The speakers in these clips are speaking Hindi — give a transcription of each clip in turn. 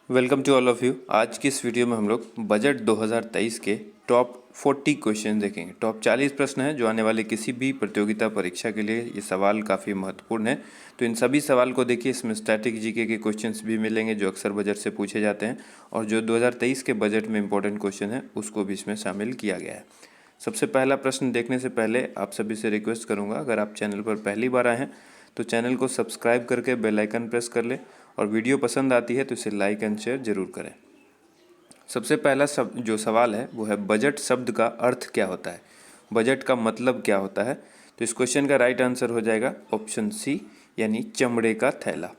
Welcome to all of you. आज की इस वीडियो में हम लोग बजट 2023 के टॉप 40 क्वेश्चन देखेंगे। टॉप 40 प्रश्न हैं जो आने वाले किसी भी प्रतियोगिता परीक्षा के लिए ये सवाल काफ़ी महत्वपूर्ण है। तो इन सभी सवाल को देखिए, इसमें स्टैटिक जीके के क्वेश्चंस भी मिलेंगे जो अक्सर बजट से पूछे जाते हैं, और जो 2023 के बजट में इंपॉर्टेंट क्वेश्चन है उसको भी इसमें शामिल किया गया है। सबसे पहला प्रश्न देखने से पहले आप सभी से रिक्वेस्ट करूँगा, अगर आप चैनल पर पहली बार आए हैं तो चैनल को सब्सक्राइब करके बेल आइकन प्रेस कर लें, और वीडियो पसंद आती है तो इसे लाइक एंड शेयर जरूर करें। सबसे पहला जो सवाल है वो है, बजट शब्द का अर्थ क्या होता है, बजट का मतलब क्या होता है। तो इस क्वेश्चन का राइट आंसर हो जाएगा ऑप्शन सी, यानी चमड़े का थैला।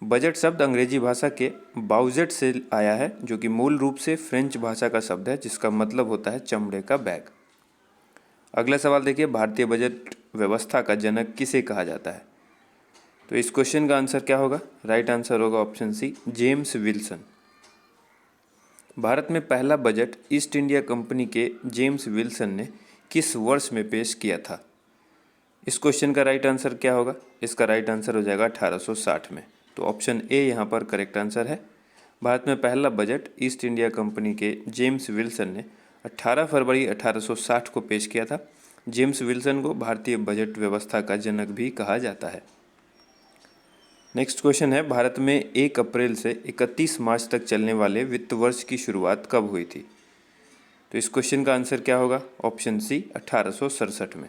बजट शब्द अंग्रेजी भाषा के बाउजेट से आया है, जो कि मूल रूप से फ्रेंच भाषा का शब्द है जिसका मतलब होता है चमड़े का बैग। अगला सवाल देखिए, भारतीय बजट व्यवस्था का जनक किसे कहा जाता है। तो इस क्वेश्चन का आंसर क्या होगा, राइट आंसर होगा option C, James Wilson. Bharat में पहला बजट ईस्ट इंडिया कंपनी के जेम्स विल्सन ने किस वर्ष में पेश किया था। इस क्वेश्चन का राइट आंसर क्या होगा, इसका राइट आंसर हो जाएगा 1860 में। तो ऑप्शन ए यहाँ पर करेक्ट आंसर है। भारत में पहला बजट ईस्ट इंडिया कंपनी के जेम्स विल्सन ने 18 फरवरी 1860 को पेश किया था। जेम्स विल्सन को भारतीय बजट व्यवस्था का जनक भी कहा जाता है। नेक्स्ट क्वेश्चन है, भारत में 1 अप्रैल से 31 मार्च तक चलने वाले वित्त वर्ष की शुरुआत कब हुई थी। तो इस क्वेश्चन का आंसर क्या होगा, ऑप्शन सी, 1867 में।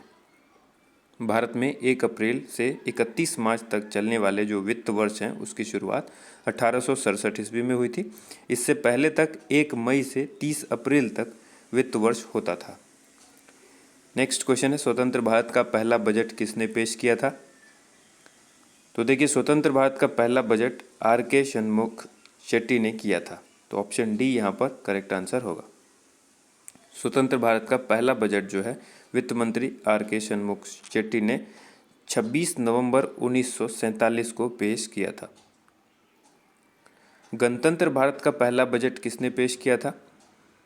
भारत में 1 अप्रैल से 31 मार्च तक चलने वाले जो वित्त वर्ष हैं उसकी शुरुआत 1867 ईस्वी में हुई थी। इससे पहले तक 1 मई से 30 अप्रैल तक वित्त वर्ष होता था। नेक्स्ट क्वेश्चन है, स्वतंत्र भारत का पहला बजट किसने पेश किया था। तो देखिए, स्वतंत्र भारत का पहला बजट आर.के. शनमुख शेट्टी ने किया था। तो ऑप्शन डी यहाँ पर करेक्ट आंसर होगा। स्वतंत्र भारत का पहला बजट जो है वित्त मंत्री आर.के. शनमुख शेट्टी ने 26 नवंबर 1947 को पेश किया था। गणतंत्र भारत का पहला बजट किसने पेश किया था।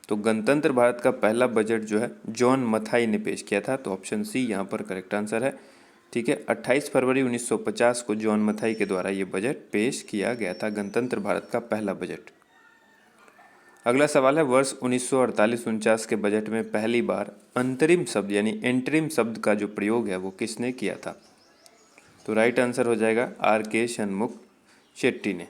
तो गणतंत्र भारत का पहला बजट जो है जॉन मथाई ने पेश किया था। तो ऑप्शन सी यहाँ पर करेक्ट आंसर है। ठीक है, 28 फरवरी 1950 को जॉन मथाई के द्वारा ये बजट पेश किया गया था, गणतंत्र भारत का पहला बजट। अगला सवाल है, वर्ष 1948-49 के बजट में पहली बार अंतरिम शब्द यानी एंटरिम शब्द का जो प्रयोग है वो किसने किया था। तो राइट आंसर हो जाएगा आर.के. शनमुख शेट्टी ने।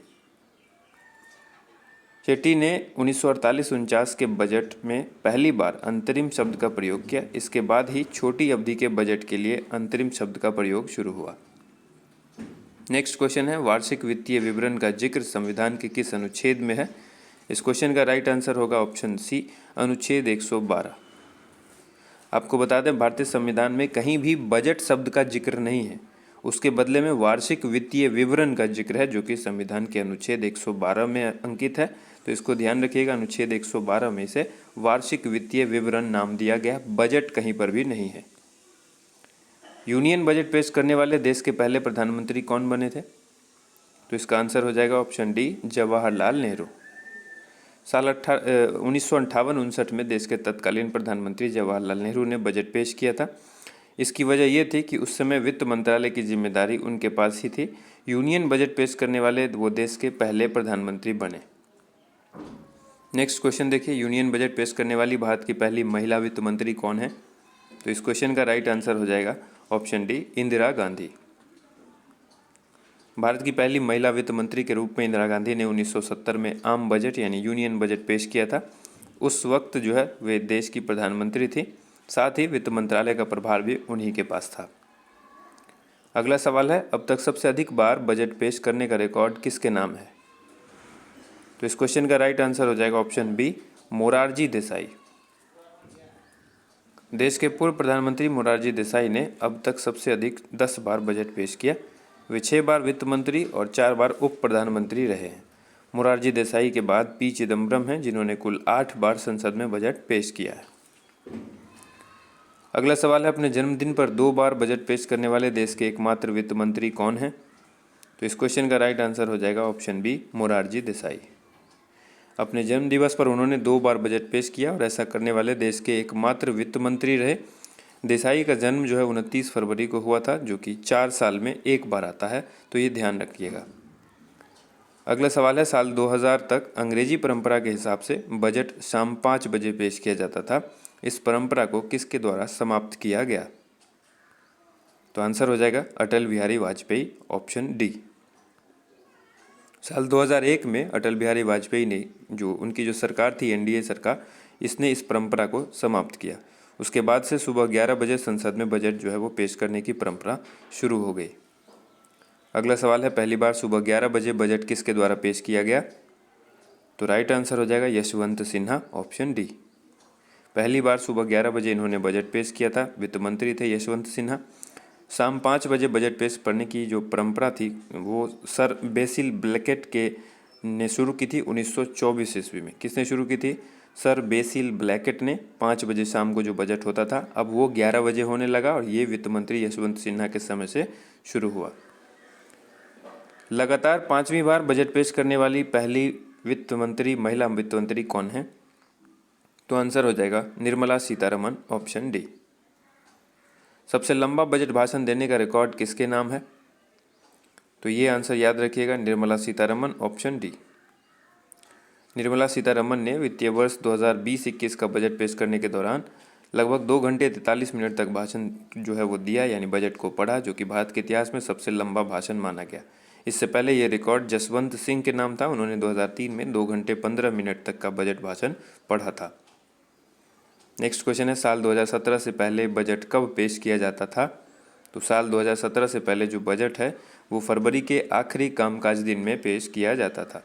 शेट्टी ने 1948-49 के बजट में पहली बार अंतरिम शब्द का प्रयोग किया। इसके बाद ही छोटी अवधि के बजट के लिए अंतरिम शब्द का प्रयोग शुरू हुआ। नेक्स्ट क्वेश्चन है, वार्षिक वित्तीय विवरण का जिक्र संविधान के किस अनुच्छेद में है। इस क्वेश्चन का राइट आंसर होगा ऑप्शन सी, अनुच्छेद 112। आपको बता दें, भारतीय संविधान में कहीं भी बजट शब्द का जिक्र नहीं है, उसके बदले में वार्षिक वित्तीय विवरण का जिक्र है, जो कि संविधान के अनुच्छेद 112 में अंकित है। तो इसको ध्यान रखिएगा, अनुच्छेद 112 में से वार्षिक वित्तीय विवरण नाम दिया गया, बजट कहीं पर भी नहीं है। यूनियन बजट पेश करने वाले देश के पहले प्रधानमंत्री कौन बने थे। तो इसका आंसर हो जाएगा ऑप्शन डी, जवाहरलाल नेहरू। साल 1958-59 में देश के तत्कालीन प्रधानमंत्री जवाहरलाल नेहरू ने बजट पेश किया था। इसकी वजह यह थी कि उस समय वित्त मंत्रालय की जिम्मेदारी उनके पास ही थी। यूनियन बजट पेश करने वाले वो देश के पहले प्रधानमंत्री बने। नेक्स्ट क्वेश्चन देखिए, यूनियन बजट पेश करने वाली भारत की पहली महिला वित्त मंत्री कौन है। तो इस क्वेश्चन का राइट आंसर हो जाएगा ऑप्शन डी, इंदिरा गांधी। भारत की पहली महिला वित्त मंत्री के रूप में इंदिरा गांधी ने 1970 में आम बजट यानी यूनियन बजट पेश किया था। उस वक्त जो है वे देश की प्रधानमंत्री थी, साथ ही वित्त मंत्रालय का प्रभार भी उन्हीं के पास था। अगला सवाल है, अब तक सबसे अधिक बार बजट पेश करने का रिकॉर्ड किसके नाम है। तो इस क्वेश्चन का राइट आंसर हो जाएगा ऑप्शन बी, मोरारजी देसाई। देश के पूर्व प्रधानमंत्री मोरारजी देसाई ने अब तक सबसे अधिक 10 बार बजट पेश किया। वे 6 बार वित्त मंत्री और 4 बार उप प्रधानमंत्री रहे हैं। मोरारजी देसाई के बाद पी चिदम्बरम हैं, जिन्होंने कुल 8 बार संसद में बजट पेश किया है। अगला सवाल है, अपने जन्मदिन पर 2 बार बजट पेश करने वाले देश के एकमात्र वित्त मंत्री कौन हैं। तो इस क्वेश्चन का राइट आंसर हो जाएगा ऑप्शन बी, मोरारजी देसाई। अपने जन्म दिवस पर उन्होंने 2 बार बजट पेश किया और ऐसा करने वाले देश के एकमात्र वित्त मंत्री रहे। देसाई का जन्म जो है 29 फरवरी को हुआ था, जो कि 4 साल में 1 बार आता है, तो ये ध्यान रखिएगा। अगला सवाल है, साल 2000 तक अंग्रेजी परंपरा के हिसाब से बजट शाम 5 बजे पेश किया जाता था। इस परंपरा को किसके द्वारा समाप्त किया गया? तो आंसर हो जाएगा अटल बिहारी वाजपेयी, ऑप्शन डी। साल 2001 में अटल बिहारी वाजपेयी ने उनकी जो सरकार थी, एनडीए सरकार, इसने इस परंपरा को समाप्त किया। उसके बाद से सुबह 11 बजे संसद में बजट जो है वो पेश करने की परंपरा शुरू हो गई। अगला सवाल है, पहली बार सुबह 11 बजे बजट किसके द्वारा पेश किया गया? तो राइट आंसर हो जाएगा यशवंत सिन्हा, ऑप्शन डी। पहली बार सुबह 11 बजे इन्होंने बजट पेश किया था। वित्त मंत्री थे यशवंत सिन्हा। शाम 5 बजे बजट पेश करने की जो परंपरा थी वो सर बेसिल ब्लैकेट ने शुरू की थी 1924 ईस्वी में। किसने शुरू की थी? सर बेसिल ब्लैकेट ने। 5 बजे शाम को जो बजट होता था अब वो 11 बजे होने लगा और ये वित्त मंत्री यशवंत सिन्हा के समय से शुरू हुआ। लगातार 5वीं बार बजट पेश करने वाली पहली महिला वित्त मंत्री कौन है? तो आंसर हो जाएगा निर्मला सीतारमण, ऑप्शन डी। सबसे लंबा बजट भाषण देने का रिकॉर्ड किसके नाम है? तो ये आंसर याद रखिएगा, निर्मला सीतारमण, ऑप्शन डी। निर्मला सीतारमण ने वित्तीय वर्ष 2020-21 का बजट पेश करने के दौरान लगभग 2 घंटे 43 मिनट तक भाषण जो है वो दिया, यानी बजट को पढ़ा, जो कि भारत के इतिहास में सबसे लंबा भाषण माना गया। इससे पहले ये रिकॉर्ड जसवंत सिंह के नाम था। उन्होंने 2003 में 2 घंटे 15 मिनट तक का बजट भाषण पढ़ा था। नेक्स्ट क्वेश्चन है, साल 2017 से पहले बजट कब पेश किया जाता था? तो साल 2017 से पहले जो बजट है वो फरवरी के आखिरी कामकाज दिन में पेश किया जाता था।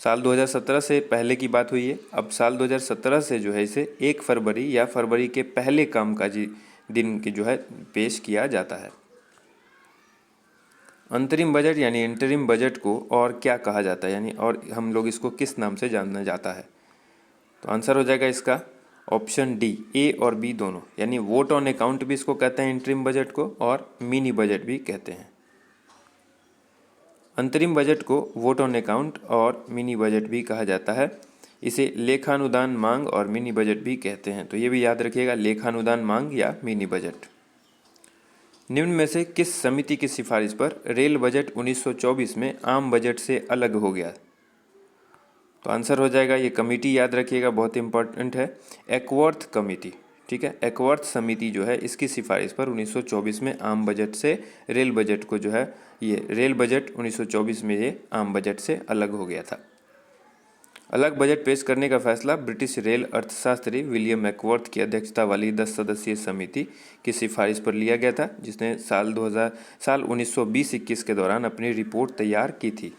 साल 2017 से पहले की बात हुई है। अब साल 2017 से जो है इसे 1 फरवरी या फरवरी के पहले कामकाजी दिन की जो है पेश किया जाता है। अंतरिम बजट यानी इंटरिम बजट को और क्या कहा जाता है, यानी और हम लोग इसको किस नाम से जाना जाता है? तो आंसर हो जाएगा इसका ऑप्शन डी, ए और बी दोनों, यानी वोट ऑन अकाउंट भी इसको कहते हैं इंटरिम बजट को, और मिनी बजट भी कहते हैं। अंतरिम बजट को वोट ऑन अकाउंट और मिनी बजट भी कहा जाता है। इसे लेखानुदान मांग और मिनी बजट भी कहते हैं। तो ये भी याद रखिएगा, लेखानुदान मांग या मिनी बजट। निम्न में से किस समिति की सिफारिश पर रेल बजट 1924 में आम बजट से अलग हो गया? तो आंसर हो जाएगा, ये कमेटी याद रखिएगा, बहुत इंपॉर्टेंट है, एकवर्थ कमेटी। ठीक है, एकवर्थ समिति जो है इसकी सिफारिश पर 1924 में आम बजट से रेल बजट को जो है ये रेल बजट 1924 में ये आम बजट से अलग हो गया था। अलग बजट पेश करने का फैसला ब्रिटिश रेल अर्थशास्त्री विलियम एकवर्थ की अध्यक्षता वाली 10 सदस्यीय समिति की सिफारिश पर लिया गया था, जिसने साल 1920-21 के दौरान अपनी रिपोर्ट तैयार की थी।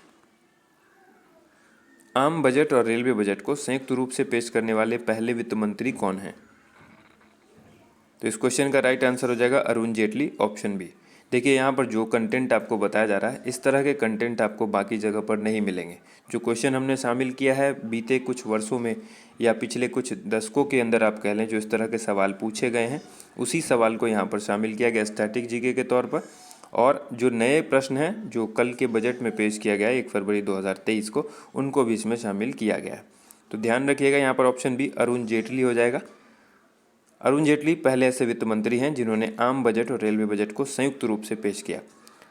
आम बजट और रेलवे बजट को संयुक्त रूप से पेश करने वाले पहले वित्त मंत्री कौन हैं? तो इस क्वेश्चन का राइट आंसर हो जाएगा अरुण जेटली, ऑप्शन बी। देखिए यहाँ पर जो कंटेंट आपको बताया जा रहा है, इस तरह के कंटेंट आपको बाकी जगह पर नहीं मिलेंगे। जो क्वेश्चन हमने शामिल किया है बीते कुछ वर्षों में या पिछले कुछ दशकों के अंदर आप कह लें, जो इस तरह के सवाल पूछे गए हैं, उसी सवाल को यहाँ पर शामिल किया गया स्टैटिक जीके के तौर पर। और जो नए प्रश्न हैं जो कल के बजट में पेश किया गया है 1 फरवरी 2023 को, उनको भी इसमें शामिल किया गया है। तो ध्यान रखिएगा, यहाँ पर ऑप्शन बी अरुण जेटली हो जाएगा। अरुण जेटली पहले ऐसे वित्त मंत्री हैं जिन्होंने आम बजट और रेलवे बजट को संयुक्त रूप से पेश किया।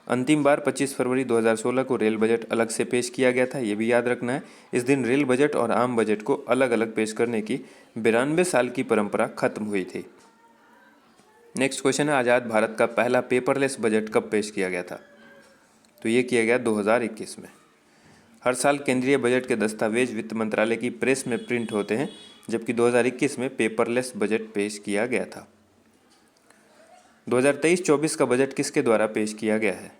अंतिम बार 25 फरवरी 2016 को रेल बजट अलग से पेश किया गया था, ये भी याद रखना है। इस दिन रेल बजट और आम बजट को अलग अलग पेश करने की 92 साल की परंपरा खत्म हुई थी। नेक्स्ट क्वेश्चन है, आज़ाद भारत का पहला पेपरलेस बजट कब पेश किया गया था? तो ये किया गया 2021 में। हर साल केंद्रीय बजट के दस्तावेज वित्त मंत्रालय की प्रेस में प्रिंट होते हैं, जबकि 2021 में पेपरलेस बजट पेश किया गया था। 2023-24 का बजट किसके द्वारा पेश किया गया है?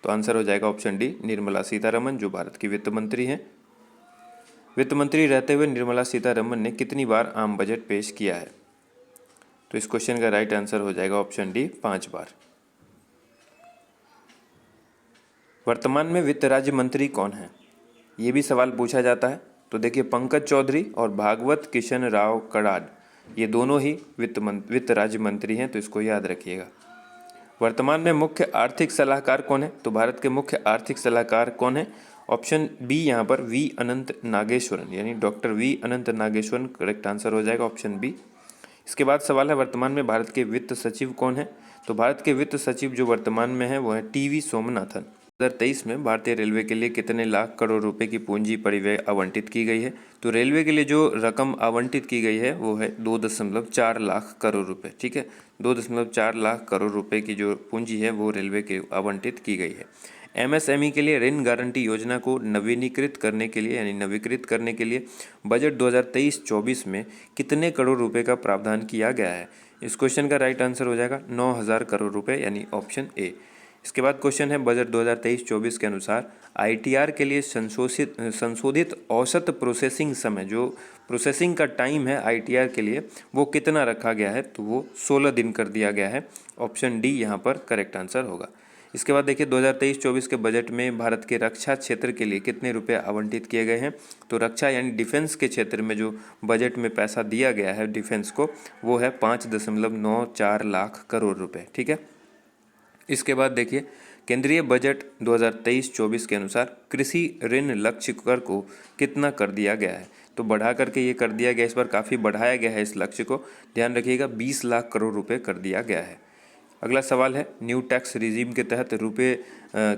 तो आंसर हो जाएगा ऑप्शन डी, निर्मला सीतारमण, जो भारत की वित्त मंत्री हैं। वित्त मंत्री रहते हुए निर्मला सीतारमण ने कितनी बार आम बजट पेश किया है? तो इस क्वेश्चन का राइट आंसर हो जाएगा ऑप्शन डी, 5 बार। वर्तमान में वित्त राज्य मंत्री कौन है? ये भी सवाल पूछा जाता है। तो देखिए, पंकज चौधरी और भागवत किशन राव कड़ाड, ये दोनों ही वित्त राज्य मंत्री हैं, तो इसको याद रखिएगा। वर्तमान में मुख्य आर्थिक सलाहकार कौन है? तो भारत के मुख्य आर्थिक सलाहकार कौन है? ऑप्शन बी यहाँ पर वी अनंत नागेश्वरन, यानी डॉक्टर वी अनंत नागेश्वरन करेक्ट आंसर हो जाएगा, ऑप्शन बी। इसके बाद सवाल है, वर्तमान में भारत के वित्त सचिव कौन है? तो भारत के वित्त सचिव जो वर्तमान में है वो है टीवी सोमनाथन। 2023 में भारतीय रेलवे के लिए कितने लाख करोड़ रुपए की पूंजी परिव्यय आवंटित की गई है? तो रेलवे के लिए जो रकम आवंटित की गई है वो है 2.4 लाख करोड़ रुपए। ठीक है, 2.4 लाख करोड़ रुपए की जो पूंजी है वो रेलवे के आवंटित की गई है। एमएसएमई के लिए ऋण गारंटी योजना को नवीनीकृत करने के लिए यानी नवीकृत करने के लिए बजट 2023-24 में कितने करोड़ रुपए का प्रावधान किया गया है? इस क्वेश्चन का राइट आंसर हो जाएगा 9,000 करोड़ रुपए यानी ऑप्शन ए। इसके बाद क्वेश्चन है बजट 2023-24 के अनुसार आईटीआर के लिए संशोधित औसत प्रोसेसिंग समय, जो प्रोसेसिंग का टाइम है आईटीआर के लिए वो कितना रखा गया है? तो वो 16 दिन कर दिया गया है। ऑप्शन डी यहाँ पर करेक्ट आंसर होगा। इसके बाद देखिए 2023-24 के बजट में भारत के रक्षा क्षेत्र के लिए कितने रुपए आवंटित किए गए हैं? तो रक्षा यानी डिफेंस के क्षेत्र में जो बजट में पैसा दिया गया है डिफेंस को वो है 5.94 लाख करोड़ रुपए। ठीक है, इसके बाद देखिए केंद्रीय बजट 2023-24 के अनुसार कृषि ऋण लक्ष्य कर को कितना कर दिया गया है? तो बढ़ा करके ये कर दिया गया, इस बार काफ़ी बढ़ाया गया है इस लक्ष्य को, ध्यान रखिएगा 20 लाख करोड़ रुपए कर दिया गया है। अगला सवाल है न्यू टैक्स रिजीम के तहत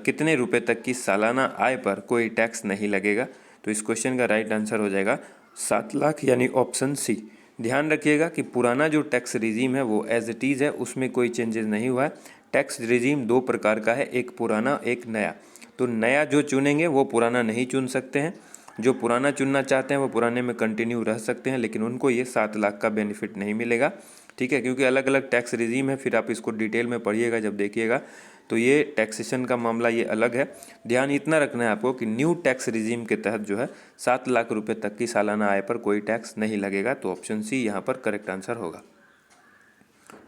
कितने रुपए तक की सालाना आय पर कोई टैक्स नहीं लगेगा? तो इस क्वेश्चन का राइट आंसर हो जाएगा 7 लाख यानी ऑप्शन सी। ध्यान रखिएगा कि पुराना जो टैक्स रिजीम है वो एज इट इज़ है, उसमें कोई चेंजेस नहीं हुआ है। टैक्स रिजीम दो प्रकार का है, एक पुराना एक नया। तो नया जो चुनेंगे वो पुराना नहीं चुन सकते हैं, जो पुराना चुनना चाहते हैं वो पुराने में कंटिन्यू रह सकते हैं, लेकिन उनको ये 7 लाख का बेनिफिट नहीं मिलेगा। ठीक है, क्योंकि अलग अलग टैक्स रिजीम है, फिर आप इसको डिटेल में पढ़िएगा जब देखिएगा तो ये टैक्सेशन का मामला ये अलग है। ध्यान इतना रखना है आपको कि न्यू टैक्स रिजीम के तहत जो है 7 लाख रुपए तक की सालाना आय पर कोई टैक्स नहीं लगेगा। तो ऑप्शन सी यहाँ पर करेक्ट आंसर होगा।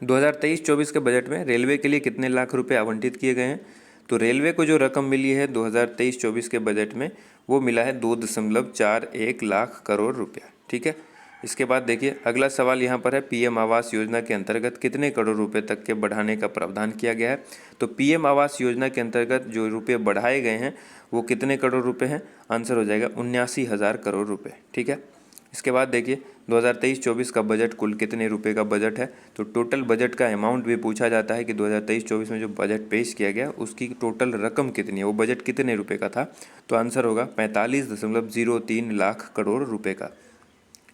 2023-24 के बजट में रेलवे के लिए कितने लाख रुपए आवंटित किए गए हैं? तो रेलवे को जो रकम मिली है 2023-24 के बजट में वो मिला है 2.41 लाख करोड़ रुपया। ठीक है, इसके बाद देखिए अगला सवाल यहाँ पर है पीएम आवास योजना के अंतर्गत कितने करोड़ रुपए तक के बढ़ाने का प्रावधान किया गया है? तो पीएम आवास योजना के अंतर्गत जो रुपये बढ़ाए गए हैं वो कितने करोड़ रुपए हैं? आंसर हो जाएगा 79,000 करोड़ रुपए। ठीक है, इसके बाद देखिए 2023-24 का बजट कुल कितने रुपए का बजट है? तो टोटल बजट का अमाउंट भी पूछा जाता है कि 2023-24 में जो बजट पेश किया गया उसकी टोटल रकम कितनी है, वो बजट कितने रुपए का था? तो आंसर होगा 45.03 लाख करोड़ रुपए का।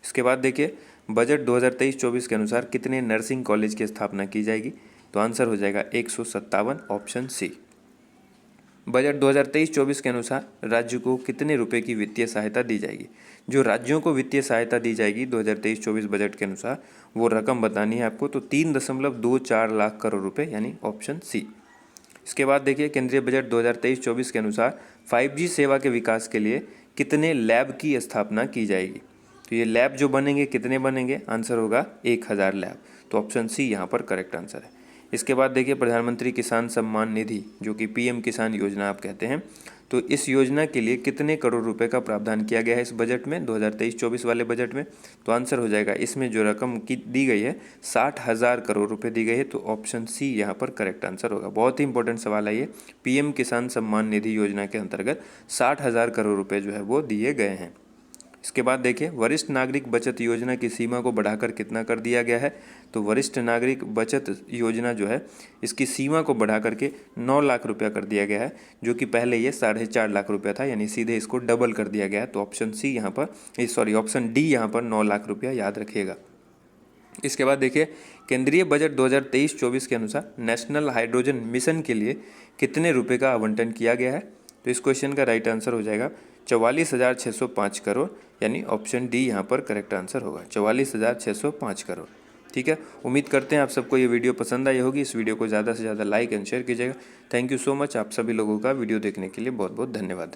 इसके बाद देखिए बजट 2023-24 के अनुसार कितने नर्सिंग कॉलेज की स्थापना की जाएगी? तो आंसर हो जाएगा 157, ऑप्शन सी। बजट 2023-24 के अनुसार राज्य को कितने रुपए की वित्तीय सहायता दी जाएगी? जो राज्यों को वित्तीय सहायता दी जाएगी 2023-24 बजट के अनुसार वो रकम बतानी है आपको। तो 3.24 लाख करोड़ रुपए यानी ऑप्शन सी। इसके बाद देखिए केंद्रीय बजट 2023-24 के अनुसार 5G सेवा के विकास के लिए कितने लैब की स्थापना की जाएगी? तो ये लैब जो बनेंगे कितने बनेंगे? आंसर होगा 1000 लैब। तो ऑप्शन सी यहाँ पर करेक्ट आंसर है। इसके बाद देखिए प्रधानमंत्री किसान सम्मान निधि जो कि पीएम किसान योजना आप कहते हैं, तो इस योजना के लिए कितने करोड़ रुपए का प्रावधान किया गया है इस बजट में 2023-24 वाले बजट में? तो आंसर हो जाएगा इसमें जो रकम की दी गई है 60,000 करोड़ रुपए दी गई है। तो ऑप्शन सी यहाँ पर करेक्ट आंसर होगा। बहुत ही इंपॉर्टेंट सवाल है ये। पीएम किसान सम्मान निधि योजना के अंतर्गत 60,000 करोड़ रुपए जो है वो दिए गए हैं। इसके बाद देखिए वरिष्ठ नागरिक बचत योजना की सीमा को बढ़ाकर कितना कर दिया गया है? तो वरिष्ठ नागरिक बचत योजना जो है इसकी सीमा को बढ़ा करके 9 लाख रुपया कर दिया गया है, जो कि पहले ये 4.5 लाख रुपया था, यानी सीधे इसको डबल कर दिया गया है। तो ऑप्शन सी यहाँ पर ऑप्शन डी यहाँ पर 9 लाख रुपया याद रखिएगा। इसके बाद देखिए केंद्रीय बजट 2023-24 के अनुसार नेशनल हाइड्रोजन मिशन के लिए कितने रुपए का आवंटन किया गया है? तो इस क्वेश्चन का राइट आंसर हो जाएगा 44,605 करोड़ यानी ऑप्शन डी यहाँ पर करेक्ट आंसर होगा 44,605 करोड़। ठीक है, उम्मीद करते हैं आप सबको ये वीडियो पसंद आई होगी। इस वीडियो को ज़्यादा से ज़्यादा लाइक एंड शेयर कीजिएगा। Thank you so much. आप सभी लोगों का वीडियो देखने के लिए बहुत बहुत धन्यवाद।